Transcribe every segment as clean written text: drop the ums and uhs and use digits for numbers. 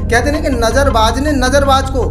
कहते नहीं कि नजरबाज ने नजरबाज को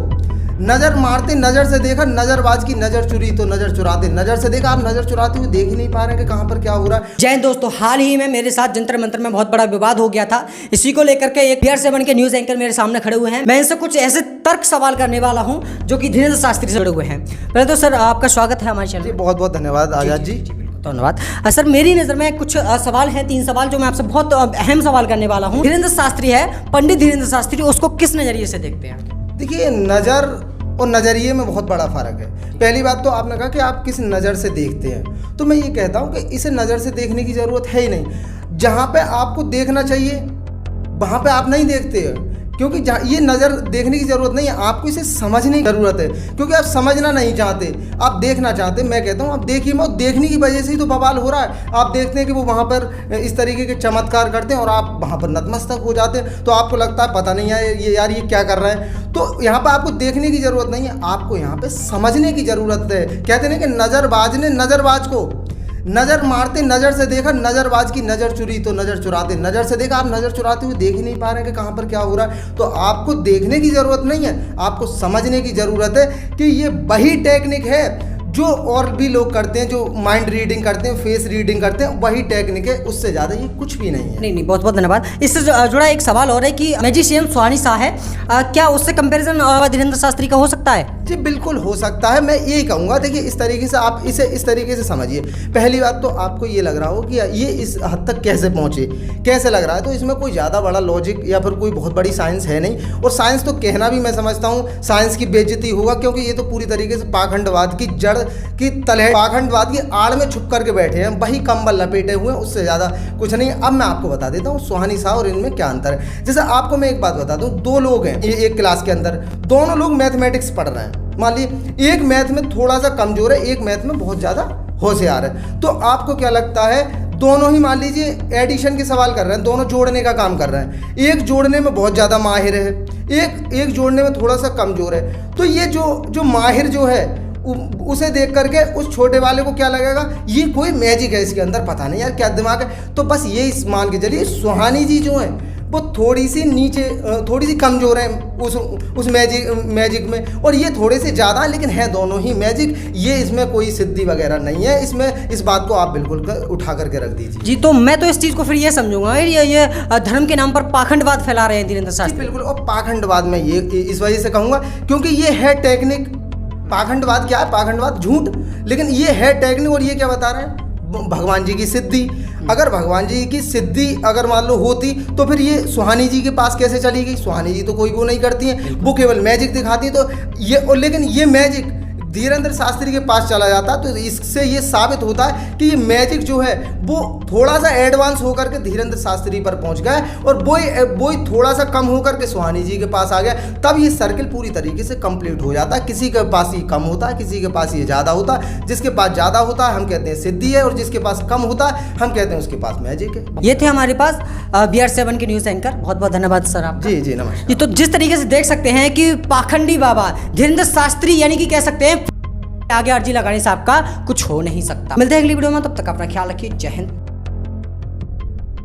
नजर मारते नजर से देखा, नजरबाज की नजर चुरी तो नजर चुराते नजर से देखा। आप नजर चुराते हुए देख ही नहीं पा रहे कि कहाँ पर क्या हो रहा है। जय हिंद दोस्तों, हाल ही में मेरे साथ जंतर मंतर में बहुत बड़ा विवाद हो गया था। इसी को लेकर के एक BR7 के न्यूज एंकर मेरे सामने खड़े हुए हैं। मैं इनसे कुछ ऐसे तर्क सवाल करने वाला हूं जो कि धीरेन्द्र शास्त्री से जुड़े हुए हैं। पहले तो सर आपका स्वागत है हमारे चैनल। बहुत बहुत धन्यवाद आजाद जी। धन्यवाद सर। मेरी नज़र में कुछ सवाल हैं, 3 सवाल जो मैं आपसे बहुत अहम सवाल करने वाला हूँ। धीरेन्द्र शास्त्री है, पंडित धीरेन्द्र शास्त्री, उसको किस नज़रिए से देखते हैं? देखिए, नज़र और नज़रिए में बहुत बड़ा फ़र्क है। पहली बात तो आपने कहा कि आप किस नज़र से देखते हैं, तो मैं ये कहता हूँ कि इसे नज़र से देखने की ज़रूरत है ही नहीं। जहाँ पे आपको देखना चाहिए वहाँ पे आप नहीं देखते हैं, क्योंकि ये नज़र देखने की ज़रूरत नहीं है, आपको इसे समझने की ज़रूरत है। क्योंकि आप समझना नहीं चाहते, आप देखना चाहते। मैं कहता हूँ आप देखिए मत, देखने की वजह से ही तो बवाल हो रहा है। आप देखते हैं कि वो वहाँ पर इस तरीके के चमत्कार करते हैं और आप वहाँ पर नतमस्तक हो जाते हैं, तो आपको लगता है पता नहीं है ये यार ये क्या कर रहे हैं। तो यहाँ पर आपको देखने की ज़रूरत नहीं है, आपको यहाँ पर समझने की ज़रूरत है। कहते हैं कि नज़रबाज ने नज़रबाज को नजर मारते नजर से देखा, नजरबाज की नजर चुरी तो नजर चुराते नजर से देखा। आप नजर चुराते हुए देख ही नहीं पा रहे कि कहाँ पर क्या हो रहा है। तो आपको देखने की जरूरत नहीं है, आपको समझने की जरूरत है कि ये वही टेक्निक है जो और भी लोग करते हैं, जो माइंड रीडिंग करते हैं, फेस रीडिंग करते हैं, वही टेक्निक है, उससे ज़्यादा ये कुछ भी नहीं है। नहीं, बहुत बहुत धन्यवाद। इससे जुड़ा एक सवाल और है कि मैजिशियन सुहानी शाह है, क्या उससे कंपैरिजन धीरेन्द्र शास्त्री का हो सकता है? जी बिल्कुल हो सकता है। मैं यही कहूँगा, देखिए इस तरीके से आप इसे इस तरीके से समझिए। पहली बात तो आपको ये लग रहा हो कि ये इस हद तक कैसे पहुँचे, कैसे लग रहा है, तो इसमें कोई ज़्यादा बड़ा लॉजिक या फिर कोई बहुत बड़ी साइंस है नहीं। और साइंस तो कहना भी मैं समझता हूँ साइंस की बेइज्जती होगा, क्योंकि ये तो पूरी तरीके से पाखंडवाद की जड़ की तलह, पाखंडवाद की आड़ में छुप करके बैठे हैं, वही कंबल लपेटे हुए हैं, उससे ज़्यादा कुछ नहीं। अब मैं आपको बता देता हूँ सुहानी शाह और इनमें क्या अंतर है। जैसे आपको मैं एक बात बता दूँ, 2 लोग हैं एक क्लास के अंदर, दोनों लोग मैथमेटिक्स पढ़ रहे हैं। मान लीजिए एक मैथ में थोड़ा सा कमजोर है, एक मैथ में बहुत ज़्यादा होशियार है। तो आपको क्या लगता है, दोनों ही मान लीजिए एडिशन के सवाल कर रहे हैं, दोनों जोड़ने का काम कर रहे हैं। एक जोड़ने में बहुत ज़्यादा माहिर है, एक जोड़ने में थोड़ा सा कमज़ोर है। तो ये जो माहिर जो है उसे देख करके उस छोटे वाले को क्या लगेगा, ये कोई मैजिक है इसके अंदर, पता नहीं यार क्या दिमाग है। तो बस ये मान के चलिए सुहानी जी जो है वो थोड़ी सी नीचे, थोड़ी सी कमज़ोर है उस मैजिक में, और ये थोड़े से ज़्यादा है, लेकिन है दोनों ही मैजिक। ये इसमें कोई सिद्धि वगैरह नहीं है, इसमें इस बात को आप बिल्कुल उठा करके रख दीजिए। जी, तो मैं तो इस चीज़ को फिर ये समझूंगा ये धर्म के नाम पर पाखंडवाद फैला रहे हैं धीरेन्द्र शास्त्री। बिल्कुल, और पाखंडवाद में ये इस वजह से कहूँगा क्योंकि ये है टेक्निक। पाखंडवाद क्या है? पाखंडवाद झूठ, लेकिन ये है टेक्निक। और ये क्या बता रहे हैं, भगवान जी की सिद्धि। अगर भगवान जी की सिद्धि अगर मान लो होती तो फिर ये सुहानी जी के पास कैसे चली गई? सुहानी जी तो कोई वो नहीं करती हैं, वो केवल मैजिक दिखाती है। तो ये, लेकिन ये मैजिक धीरेन्द्र शास्त्री के पास चला जाता, तो इससे ये साबित होता है कि ये मैजिक जो है वो थोड़ा सा एडवांस होकर के धीरेन्द्र शास्त्री पर पहुंच गया, और वो ही थोड़ा सा कम होकर के सुहानी जी के पास आ गया। तब ये सर्किल पूरी तरीके से कंप्लीट हो जाता है। किसी के पास ये कम होता है, किसी के पास ये ज़्यादा होता है। जिसके पास ज़्यादा होता है हम कहते हैं सिद्धि है, और जिसके पास कम होता है हम कहते हैं उसके पास मैजिक है। ये थे हमारे पास BR7 के न्यूज़ एंकर। बहुत बहुत धन्यवाद सर आप। जी जी नमस्कार। ये तो जिस तरीके से देख सकते हैं कि पाखंडी बाबा धीरेन्द्र शास्त्री यानी कि कह सकते हैं आगे अर्जी लगाने से आपका कुछ हो नहीं सकता। मिलते हैं अगली वीडियो में, तब तक अपना ख्याल रखिए। जय हिंद।